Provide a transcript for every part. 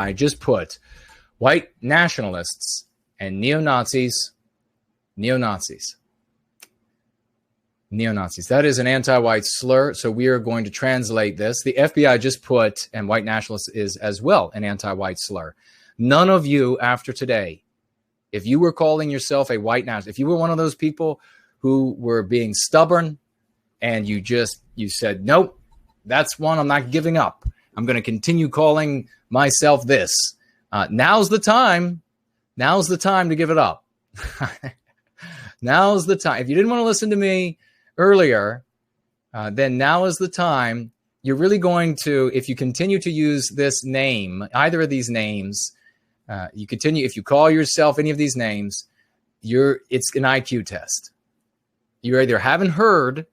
I just put white nationalists and neo-Nazis. That is an anti-white slur, so we are going to translate this. The FBI just put, and white nationalist is as well an anti-white slur. None of you after today, if you were calling yourself a white nationalist, if you were one of those people who were being stubborn and you said, nope, that's one I'm not giving up. I'm going to continue calling myself this. Now's the time. Now's the time to give it up. Now's the time. If you didn't want to listen to me earlier, then now is the time. You're really going to, if you continue to use this name, either of these names, if you call yourself any of these names, it's an IQ test. You either haven't heard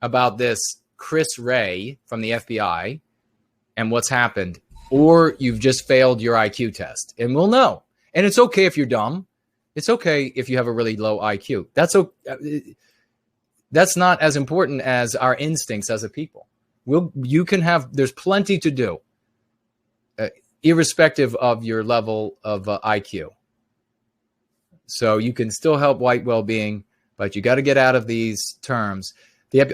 about this Chris Wray from the FBI and what's happened, or you've just failed your IQ test, and we'll know. And it's okay if you're dumb. It's okay if you have a really low IQ. That's not as important as our instincts as a people. There's plenty to do, irrespective of your level of IQ. So you can still help white well-being, but you got to get out of these terms.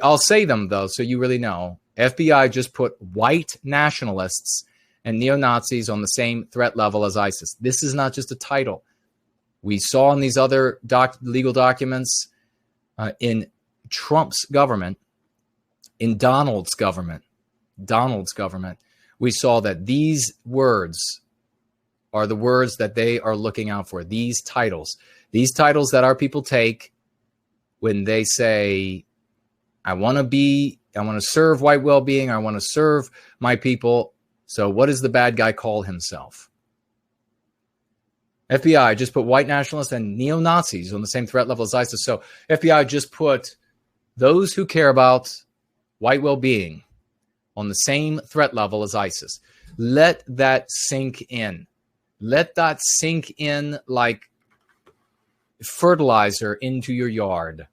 I'll say them, though, so you really know. FBI just put white nationalists and neo-Nazis on the same threat level as ISIS. This is not just a title. We saw in these other legal documents in Trump's government, in Donald's government, we saw that these words are the words that they are looking out for. These titles that our people take when they say, I want to serve white well-being. I want to serve my people. So what does the bad guy call himself? FBI just put white nationalists and neo-Nazis on the same threat level as ISIS. So FBI just put those who care about white well-being on the same threat level as ISIS. Let that sink in. Let that sink in like fertilizer into your yard.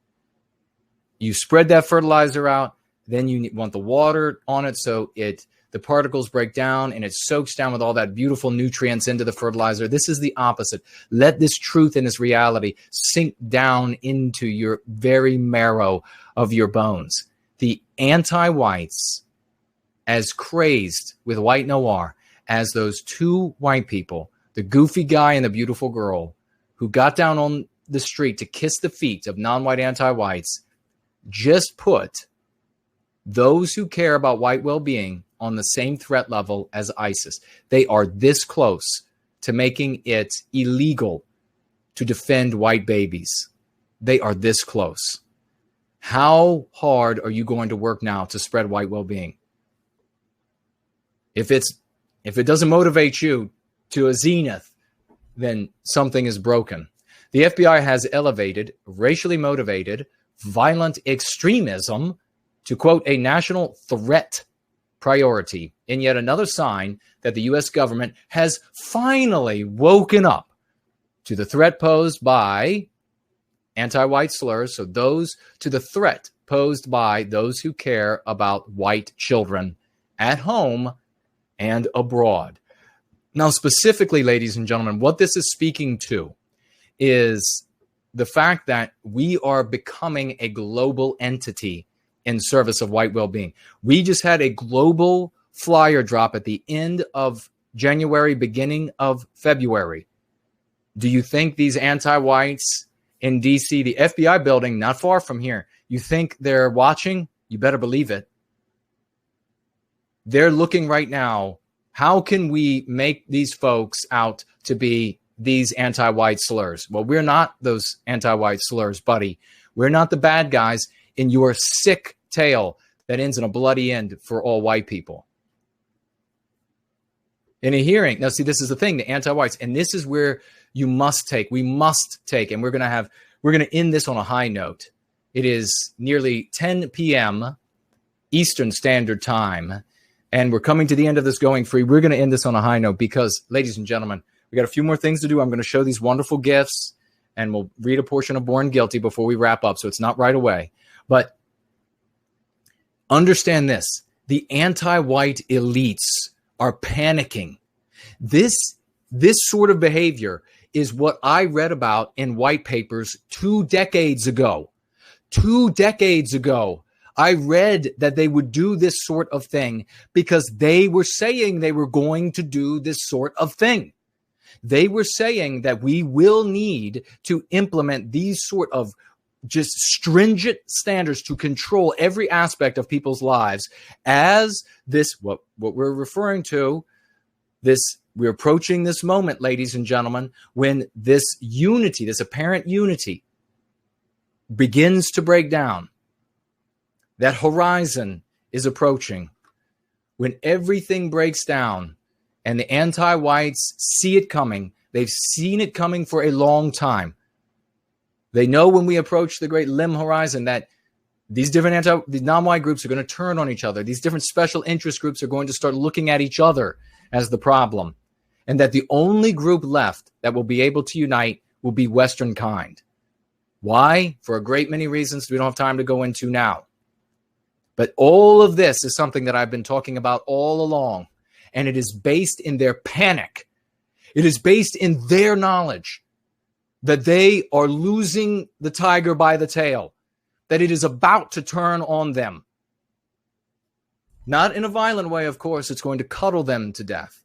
You spread that fertilizer out, then you want the water on it so the particles break down and it soaks down with all that beautiful nutrients into the fertilizer. This is the opposite. Let this truth and this reality sink down into your very marrow of your bones. The anti-whites, as crazed with white noir as those two white people, the goofy guy and the beautiful girl who got down on the street to kiss the feet of non-white anti-whites, just put those who care about white well-being on the same threat level as ISIS. They are this close to making it illegal to defend white babies. They are this close. How hard are you going to work now to spread white well-being? If it doesn't motivate you to a zenith, then something is broken. The FBI has elevated racially motivated violent extremism to, quote, a national threat priority, in yet another sign that the U.S. government has finally woken up to the threat posed by anti-white slurs, so to the threat posed by those who care about white children at home and abroad. Now, specifically, ladies and gentlemen, what this is speaking to is the fact that we are becoming a global entity in service of white well-being. We just had a global flyer drop at the end of January, beginning of February. Do you think these anti-whites in D.C., the FBI building, not far from here, you think they're watching? You better believe it. They're looking right now. How can we make these folks out to be these anti-white slurs? Well, we're not those anti-white slurs, buddy. We're not the bad guys in your sick tale that ends in a bloody end for all white people. In a hearing, now see, this is the thing, the anti-whites, and this is where we must take, and we're going to end this on a high note. It is nearly 10 p.m. Eastern Standard Time, and we're coming to the end of this Going Free. We're going to end this on a high note because, ladies and gentlemen, we got a few more things to do. I'm going to show these wonderful gifts, and we'll read a portion of Born Guilty before we wrap up, so it's not right away. But understand this. The anti-white elites are panicking. This sort of behavior is what I read about in white papers 2 decades ago. 2 decades ago, I read that they would do this sort of thing because they were saying they were going to do this sort of thing. They were saying that we will need to implement these sort of just stringent standards to control every aspect of people's lives as this, what we're referring to, this, we're approaching this moment, ladies and gentlemen, when this unity, this apparent unity begins to break down. That horizon is approaching when everything breaks down and the anti-whites see it coming. They've seen it coming for a long time. They know when we approach the great limb horizon that these different these non-white groups are going to turn on each other. These different special interest groups are going to start looking at each other as the problem. And that the only group left that will be able to unite will be Western kind. Why? For a great many reasons we don't have time to go into now. But all of this is something that I've been talking about all along. And it is based in their panic. It is based in their knowledge that they are losing the tiger by the tail, that it is about to turn on them. Not in a violent way, of course. It's going to cuddle them to death.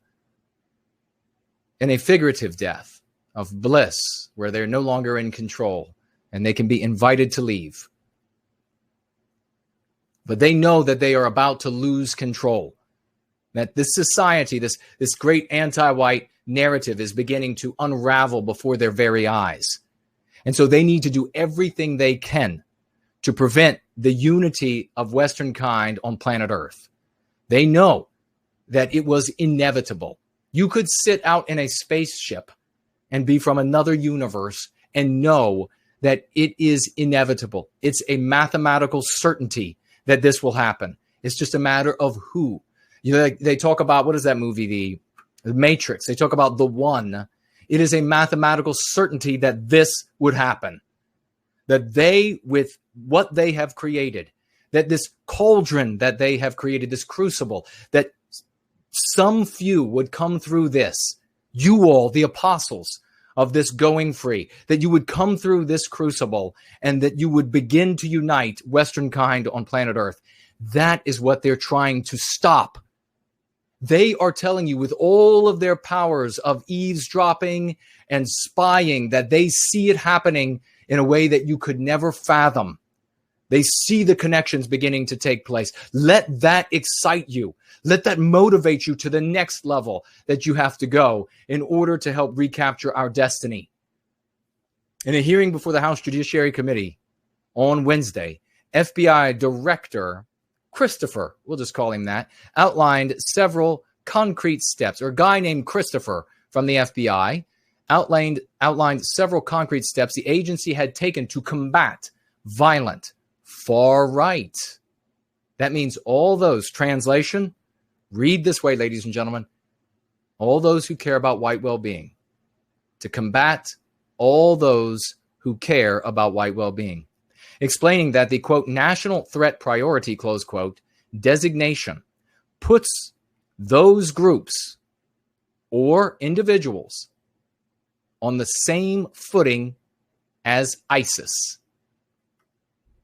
In a figurative death of bliss, where they're no longer in control and they can be invited to leave. But they know that they are about to lose control. That this society, this great anti-white narrative is beginning to unravel before their very eyes. And so they need to do everything they can to prevent the unity of Western kind on planet Earth. They know that it was inevitable. You could sit out in a spaceship and be from another universe and know that it is inevitable. It's a mathematical certainty that this will happen. It's just a matter of who. You know, they talk about, what is that movie, the Matrix? They talk about the one. It is a mathematical certainty that this would happen. That they, with what they have created, that this cauldron that they have created, this crucible, that some few would come through this. You all, the apostles of this going free, that you would come through this crucible and that you would begin to unite Western kind on planet Earth. That is what they're trying to stop. They are telling you with all of their powers of eavesdropping and spying that they see it happening in a way that you could never fathom. They see the connections beginning to take place. Let that excite you. Let that motivate you to the next level that you have to go in order to help recapture our destiny. In a hearing before the House Judiciary Committee on Wednesday, FBI Director Christopher, we'll just call him that, outlined several concrete steps, or a guy named Christopher from the FBI outlined several concrete steps the agency had taken to combat violent far right. That means all those, translation, read this way, ladies and gentlemen, all those who care about white well-being, to combat all those who care about white well-being. Explaining that the, quote, national threat priority, close quote, designation puts those groups or individuals on the same footing as ISIS,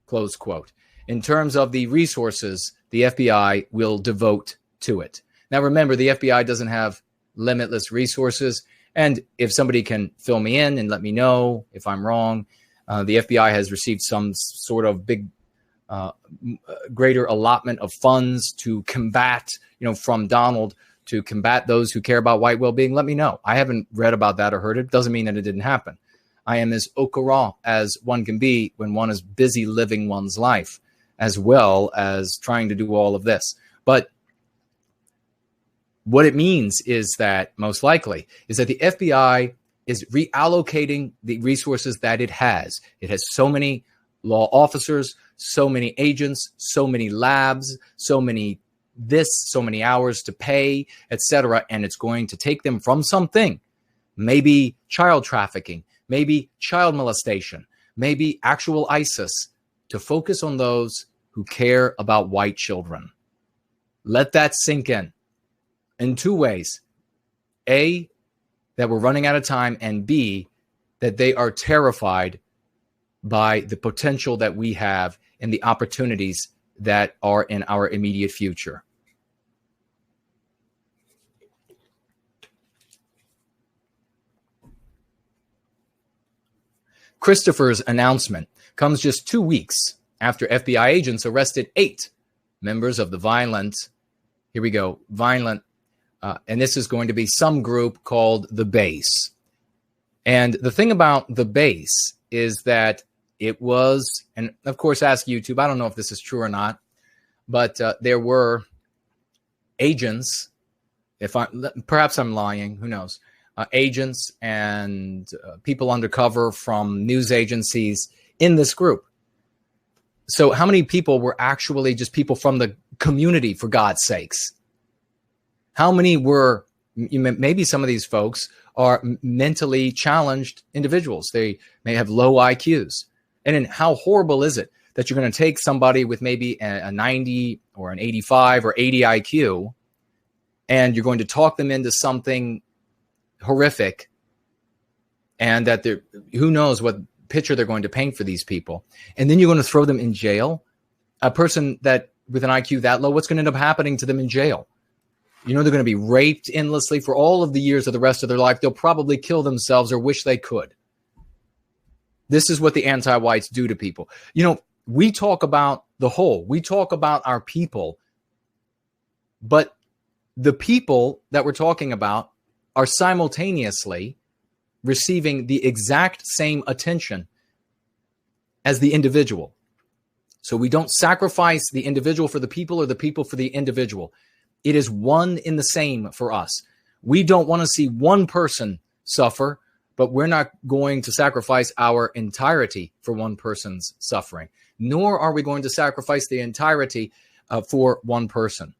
close quote, in terms of the resources the FBI will devote to it. Now, remember, the FBI doesn't have limitless resources. And if somebody can fill me in and let me know if I'm wrong, the FBI has received some sort of big, greater allotment of funds to combat, from Donald to combat those who care about white well-being. Let me know. I haven't read about that or heard it. Doesn't mean that it didn't happen. I am as au courant as one can be when one is busy living one's life, as well as trying to do all of this. But what it means is that, most likely, is that the FBI is reallocating the resources that it has. It has so many law officers, so many agents, so many labs, so many this, so many hours to pay, etc. And it's going to take them from something, maybe child trafficking, maybe child molestation, maybe actual ISIS, to focus on those who care about white children. Let that sink in two ways. A, that we're running out of time, and B, that they are terrified by the potential that we have and the opportunities that are in our immediate future. Christopher's announcement comes just 2 weeks after FBI agents arrested 8 members of the violent, here we go, violent, and this is going to be some group called the Base. And the thing about the Base is that it was, and of course, ask YouTube, I don't know if this is true or not, but there were agents, perhaps I'm lying, who knows, agents and people undercover from news agencies in this group. So how many people were actually just people from the community, for God's sakes? How many were, maybe some of these folks are mentally challenged individuals. They may have low IQs. And then how horrible is it that you're going to take somebody with maybe a 90 or an 85 or 80 IQ, and you're going to talk them into something horrific, and that they're, who knows what picture they're going to paint for these people. And then you're going to throw them in jail. A person that with an IQ that low, what's going to end up happening to them in jail? You know, they're going to be raped endlessly for all of the years of the rest of their life. They'll probably kill themselves or wish they could. This is what the anti-whites do to people. You know, we talk about the whole, we talk about our people, but the people that we're talking about are simultaneously receiving the exact same attention as the individual. So we don't sacrifice the individual for the people or the people for the individual. It is one in the same for us. We don't want to see one person suffer, but we're not going to sacrifice our entirety for one person's suffering, nor are we going to sacrifice the entirety for one person.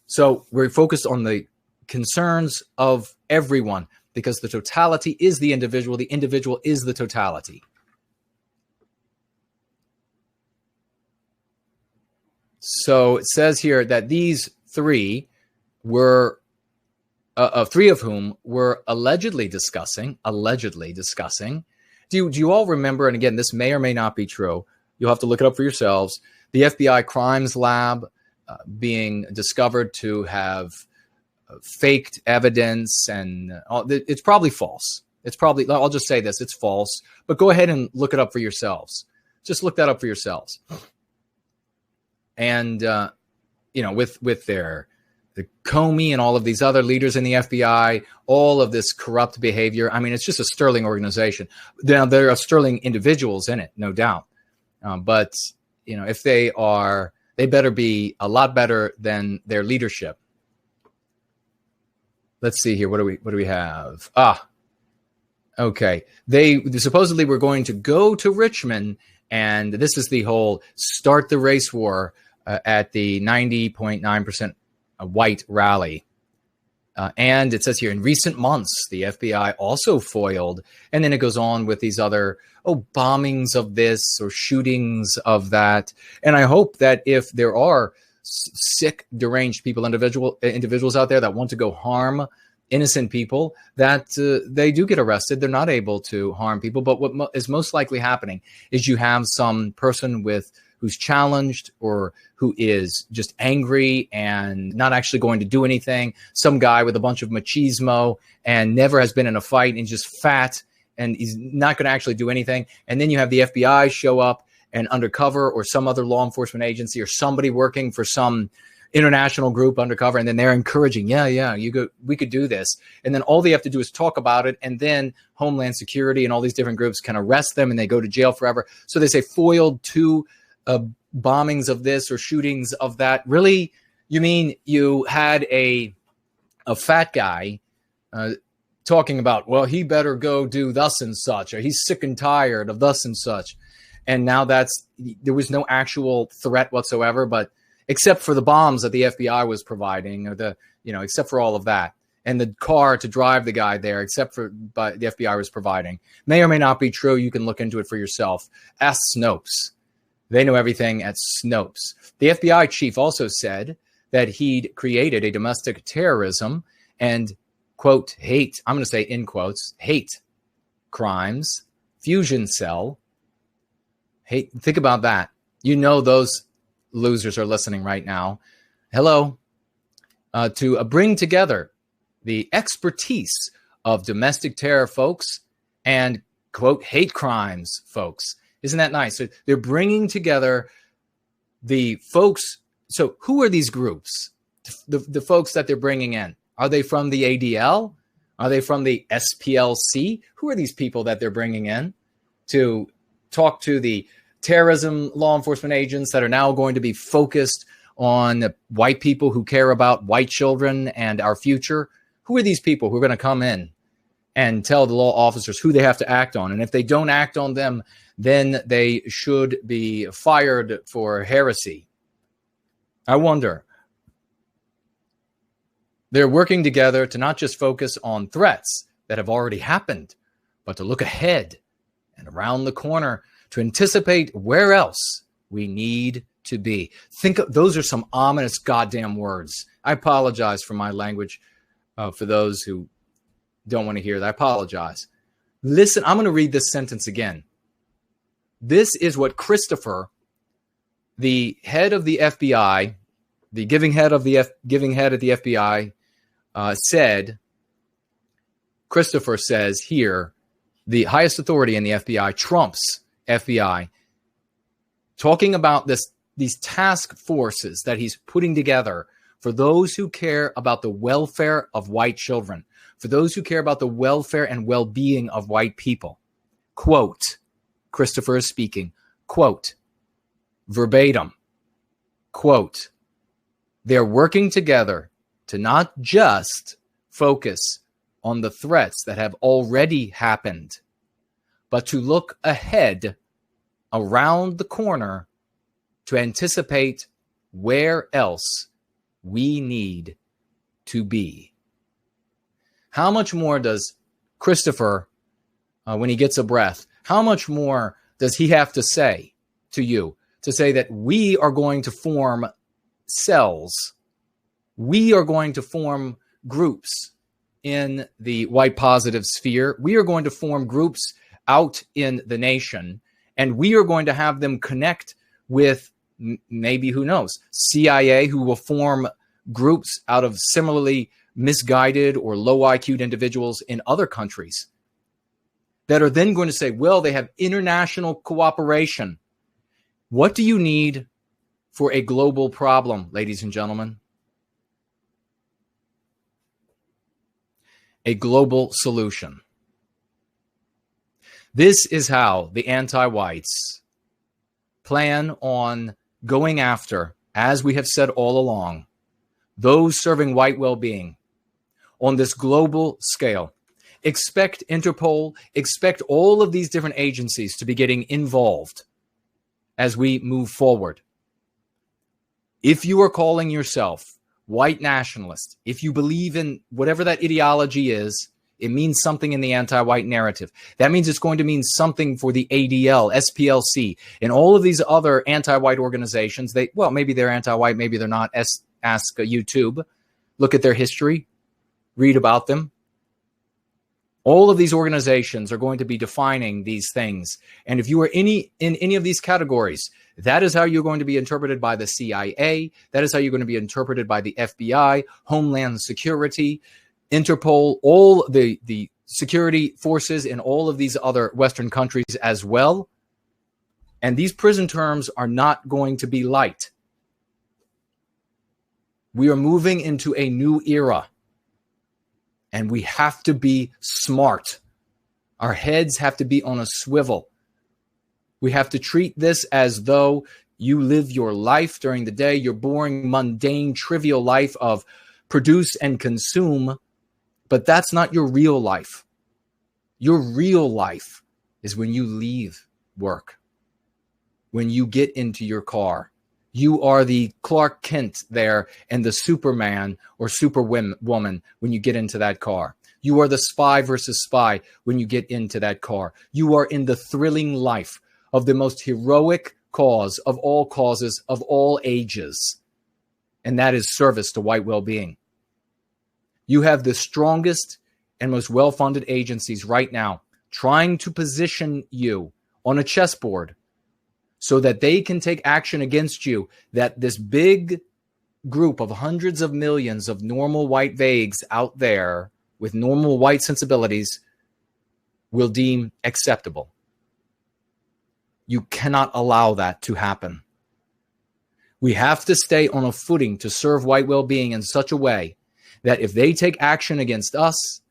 So we're focused on the concerns of everyone, because the totality is the individual is the totality. So it says here that these 3 were, three of whom were allegedly discussing. Do you all remember, and again, this may or may not be true, you'll have to look it up for yourselves, the FBI crimes lab being discovered to have faked evidence, and it's probably false. It's probably, I'll just say this, it's false, but go ahead and look it up for yourselves. Just look that up for yourselves. And, you know, with the Comey and all of these other leaders in the FBI, all of this corrupt behavior. I mean, it's just a sterling organization. Now, there are sterling individuals in it, no doubt. But, you know, if they are, they better be a lot better than their leadership. Let's see here. What do we have? Okay. They supposedly were going to go to Richmond, and this is the whole start the race war at the 90.9% white rally. And it says here, in recent months, the FBI also foiled, and then it goes on with these other, bombings of this or shootings of that. And I hope that if there are sick, deranged people, individuals out there that want to go harm innocent people, that they do get arrested. They're not able to harm people. But what is most likely happening is you have some person who's challenged or who is just angry and not actually going to do anything. Some guy with a bunch of machismo and never has been in a fight and just fat, and he's not going to actually do anything. And then you have the FBI show up and undercover, or some other law enforcement agency, or somebody working for some international group undercover, and then they're encouraging, we could do this. And then all they have to do is talk about it, and then Homeland Security and all these different groups can arrest them and they go to jail forever. So they say foiled 2 bombings of this or shootings of that. Really? You mean you had a fat guy talking about, well, he better go do thus and such, or he's sick and tired of thus and such. And now there was no actual threat whatsoever, but except for the bombs that the FBI was providing, or except for all of that, and the car to drive the guy there, except for the FBI was providing. May or may not be true. You can look into it for yourself. Ask Snopes. They know everything at Snopes. The FBI chief also said that he'd created a domestic terrorism and quote, hate, I'm going to say in quotes, hate crimes, fusion cell. Hate, think about that. You know those losers are listening right now. Hello. To bring together the expertise of domestic terror folks and, quote, hate crimes folks. Isn't that nice? So they're bringing together the folks. So who are these groups? The folks that they're bringing in? Are they from the ADL? Are they from the SPLC? Who are these people that they're bringing in to talk to the terrorism law enforcement agents that are now going to be focused on white people who care about white children and our future? Who are these people who are going to come in and tell the law officers who they have to act on? And if they don't act on them, then they should be fired for heresy. I wonder. They're working together to not just focus on threats that have already happened, but to look ahead and around the corner to anticipate where else we need to be. Think of, those are some ominous goddamn words. I apologize for my language. For those who don't want to hear that, I apologize. Listen, I'm going to read this sentence again. This is what Christopher, the head of the FBI, the giving head of the FBI, said. Christopher says here, the highest authority in the FBI trumps FBI, talking about these task forces that he's putting together for those who care about the welfare of white children, for those who care about the welfare and well-being of white people. Quote, Christopher is speaking, quote, verbatim, quote, they're working together to not just focus on the threats that have already happened, but to look ahead around the corner to anticipate where else we need to be. How much more does Christopher, when he gets a breath, how much more does he have to say to you to say that we are going to form cells? We are going to form groups in the white positive sphere. We are going to form groups out in the nation, and we are going to have them connect with maybe, who knows, CIA, who will form groups out of similarly misguided or low IQ'd individuals in other countries that are then going to say, well, they have international cooperation. What do you need for a global problem, ladies and gentlemen? A global solution. This is how the anti-whites plan on going after, as we have said all along, those serving white well-being on this global scale. Expect Interpol, expect all of these different agencies to be getting involved as we move forward. If you are calling yourself white nationalist, if you believe in whatever that ideology is, it means something in the anti-white narrative. That means it's going to mean something for the ADL, SPLC, and all of these other anti-white organizations. Maybe they're anti-white, maybe they're not. Ask YouTube. Look at their history. Read about them. All of these organizations are going to be defining these things. And if you are in any of these categories, that is how you're going to be interpreted by the CIA. That is how you're going to be interpreted by the FBI, Homeland Security, Interpol, all the security forces in all of these other Western countries as well. And these prison terms are not going to be light. We are moving into a new era. And we have to be smart. Our heads have to be on a swivel. We have to treat this as though you live your life during the day, your boring, mundane, trivial life of produce and consume. But that's not your real life. Your real life is when you leave work, when you get into your car. You are the Clark Kent there and the Superman or Superwoman when you get into that car. You are the spy versus spy when you get into that car. You are in the thrilling life of the most heroic cause of all causes of all ages. And that is service to white well-being. You have the strongest and most well-funded agencies right now trying to position you on a chessboard so that they can take action against you, that this big group of hundreds of millions of normal white vagues out there with normal white sensibilities will deem acceptable. You cannot allow that to happen. We have to stay on a footing to serve white well-being in such a way that if they take action against us,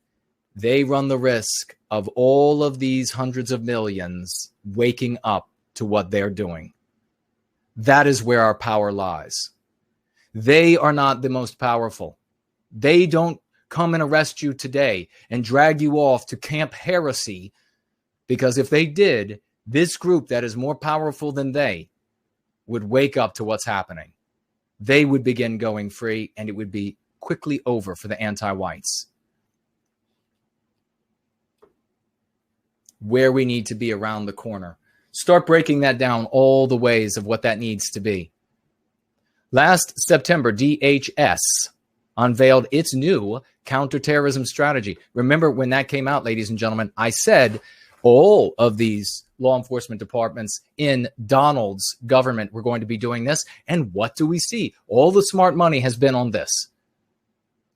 they run the risk of all of these hundreds of millions waking up to what they're doing. That is where our power lies. They are not the most powerful. They don't come and arrest you today and drag you off to Camp Heresy, because if they did, this group that is more powerful than they would wake up to what's happening. They would begin going free, and it would be quickly over for the anti-whites. Where we need to be around the corner. Start breaking that down, all the ways of what that needs to be. Last September, DHS unveiled its new counterterrorism strategy. Remember when that came out, ladies and gentlemen, I said all of these law enforcement departments in Donald's government were going to be doing this. And what do we see? All the smart money has been on this.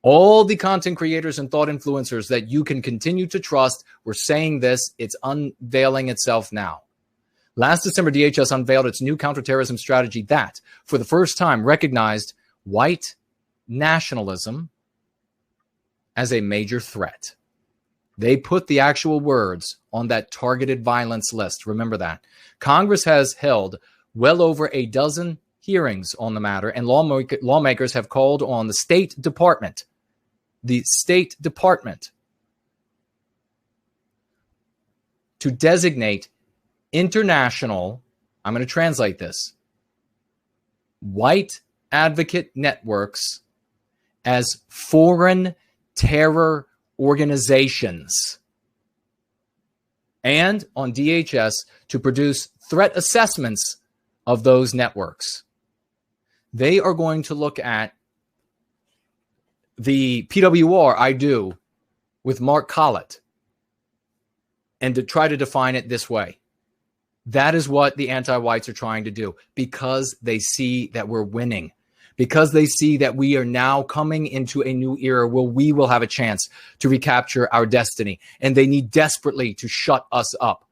All the content creators and thought influencers that you can continue to trust were saying this. It's unveiling itself now. Last December, DHS unveiled its new counterterrorism strategy that, for the first time, recognized white nationalism as a major threat. They put the actual words on that targeted violence list. Remember that. Congress has held well over a dozen hearings on the matter, and lawmakers have called on the State Department to designate international, I'm going to translate this, white advocate networks as foreign terror organizations, and on DHS to produce threat assessments of those networks. They are going to look at the PWR I do with Mark Collett and to try to define it this way. That is what the anti-whites are trying to do, because they see that we're winning, because they see that we are now coming into a new era where we will have a chance to recapture our destiny, and they need desperately to shut us up.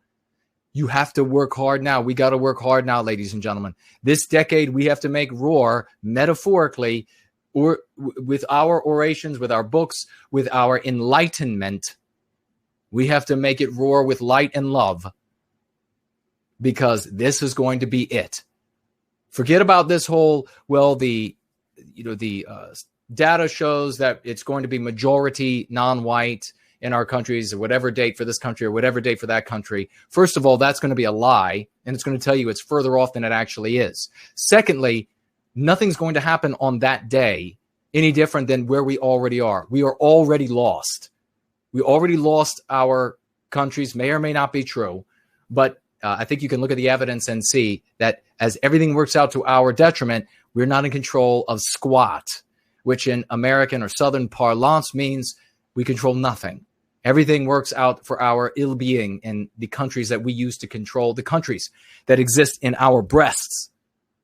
You have to work hard now. We got to work hard now, ladies and gentlemen. This decade, we have to make roar metaphorically, or with our orations, with our books, with our enlightenment. We have to make it roar with light and love, because this is going to be it. Forget about this whole, well, the data shows that it's going to be majority non-white in our countries, or whatever date for this country or whatever date for that country. First of all, that's going to be a lie, and it's going to tell you it's further off than it actually is. Secondly, nothing's going to happen on that day any different than where we already are. We are already lost. We already lost our countries. May or may not be true, but I think you can look at the evidence and see that as everything works out to our detriment, we're not in control of squat, which in American or Southern parlance means we control nothing. Everything works out for our ill-being in the countries that we use to control, the countries that exist in our breasts,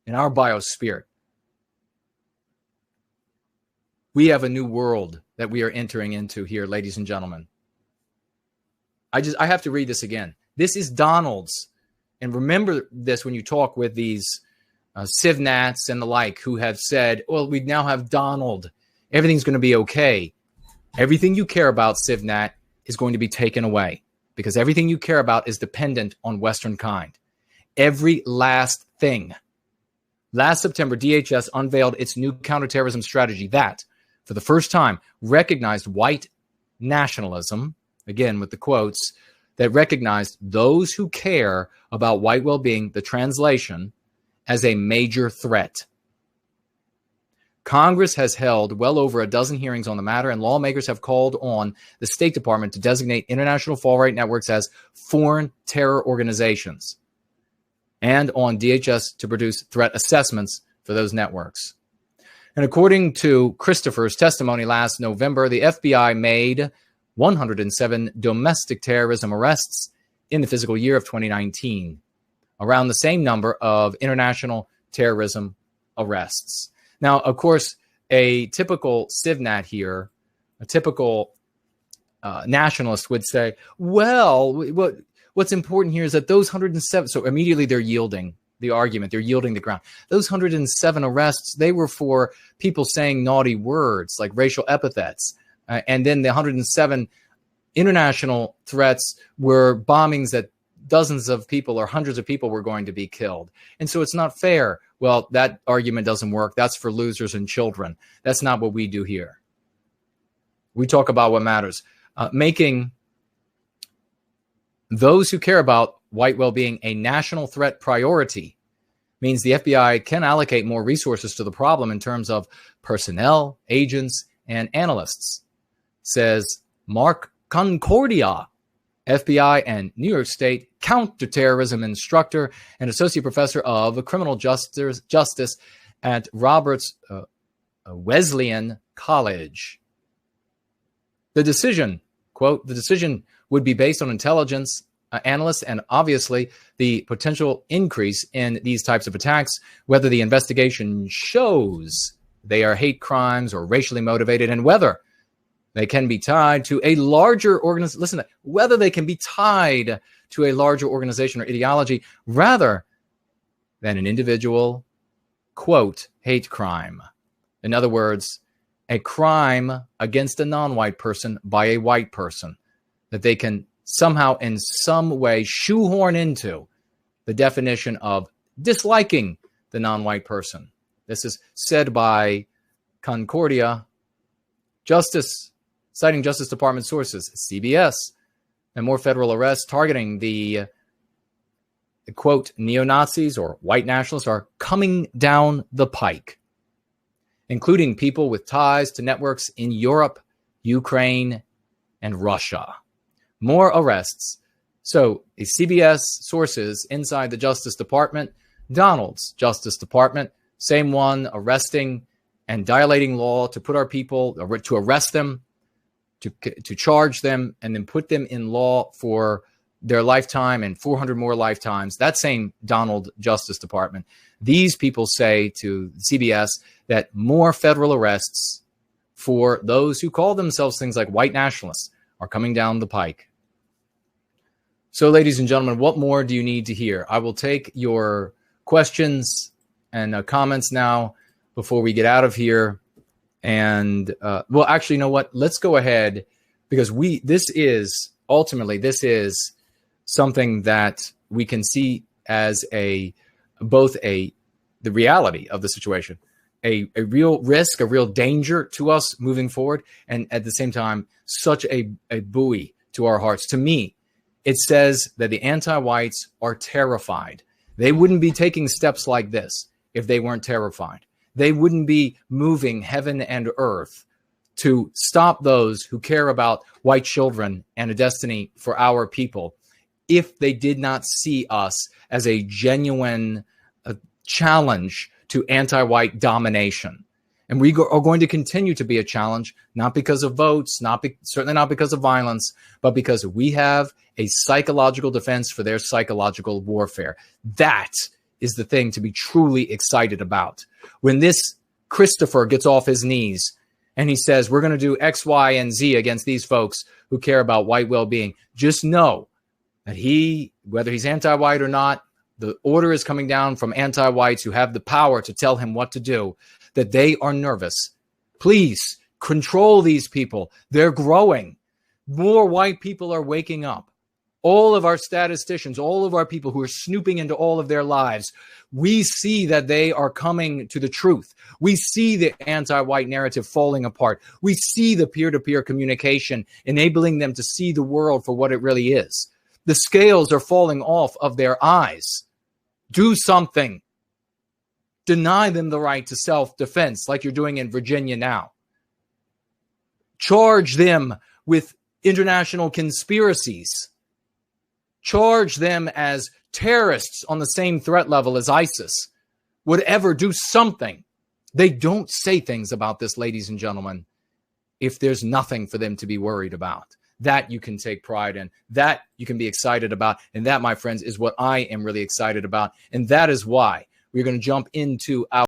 in our biosphere. We have a new world that we are entering into here, ladies and gentlemen. I have to read this again. This is Donald's. And remember this when you talk with these CivNats and the like who have said, well, we now have Donald. Everything's going to be okay. Everything you care about, CivNat, is going to be taken away, because everything you care about is dependent on Western kind. Every last thing. Last September, DHS unveiled its new counterterrorism strategy that, for the first time, recognized white nationalism, again with the quotes, that recognized those who care about white well-being, the translation, as a major threat. Congress has held well over a dozen hearings on the matter, and lawmakers have called on the State Department to designate international far-right networks as foreign terror organizations, and on DHS to produce threat assessments for those networks. And according to Christopher's testimony last November, the FBI made 107 domestic terrorism arrests in the fiscal year of 2019, around the same number of international terrorism arrests. Now, of course, a typical CivNat here, a typical nationalist would say, well, what's important here is that those 107, so immediately they're yielding the argument, they're yielding the ground. Those 107 arrests, they were for people saying naughty words like racial epithets. And then the 107 international threats were bombings that dozens of people or hundreds of people were going to be killed. And so it's not fair. Well, that argument doesn't work. That's for losers and children. That's not what we do here. We talk about what matters. Making those who care about white well-being a national threat priority means the FBI can allocate more resources to the problem in terms of personnel, agents, and analysts, says Mark Concordia, FBI and New York State counterterrorism instructor and associate professor of criminal justice at Roberts Wesleyan College. The decision, quote, the decision would be based on intelligence analysts and obviously the potential increase in these types of attacks, whether the investigation shows they are hate crimes or racially motivated, and whether they can be tied to a larger organization. Listen to that. Whether they can be tied to a larger organization or ideology rather than an individual, quote, hate crime. In other words, a crime against a non-white person by a white person that they can somehow in some way shoehorn into the definition of disliking the non-white person. This is said by Concordia, citing Justice Department sources, CBS, and more federal arrests targeting the quote, neo-Nazis or white nationalists are coming down the pike, including people with ties to networks in Europe, Ukraine, and Russia. More arrests. So, a CBS sources inside the Justice Department, Donald's Justice Department, same one arresting and dilating law to put our people, to arrest them, to charge them, and then put them in law for their lifetime and 400 more lifetimes. That same Donald Justice Department. These people say to CBS that more federal arrests for those who call themselves things like white nationalists are coming down the pike. So, ladies and gentlemen, what more do you need to hear? I will take your questions and comments now before we get out of here. And, well, actually, you know what? Let's go ahead, because this is something that we can see as the reality of the situation, a real risk, a real danger to us moving forward, and at the same time, such a buoy to our hearts. To me, it says that the anti-whites are terrified. They wouldn't be taking steps like this if they weren't terrified. They wouldn't be moving heaven and earth to stop those who care about white children and a destiny for our people if they did not see us as a genuine challenge to anti-white domination. And we are going to continue to be a challenge, not because of votes, certainly not because of violence, but because we have a psychological defense for their psychological warfare. That is the thing to be truly excited about. When this Christopher gets off his knees and he says, we're going to do X, Y, and Z against these folks who care about white well-being, just know that whether he's anti-white or not, the order is coming down from anti-whites who have the power to tell him what to do, that they are nervous. Please control these people. They're growing. More white people are waking up. All of our statisticians, all of our people who are snooping into all of their lives, we see that they are coming to the truth. We see the anti-white narrative falling apart. We see the peer-to-peer communication enabling them to see the world for what it really is. The scales are falling off of their eyes. Do something. Deny them the right to self-defense like you're doing in Virginia now. Charge them with international conspiracies. Charge them as terrorists on the same threat level as ISIS. Whatever, do something. They don't say things about this, ladies and gentlemen, if there's nothing for them to be worried about. That you can take pride in, that you can be excited about. And that, my friends, is what I am really excited about. And that is why we're going to jump into our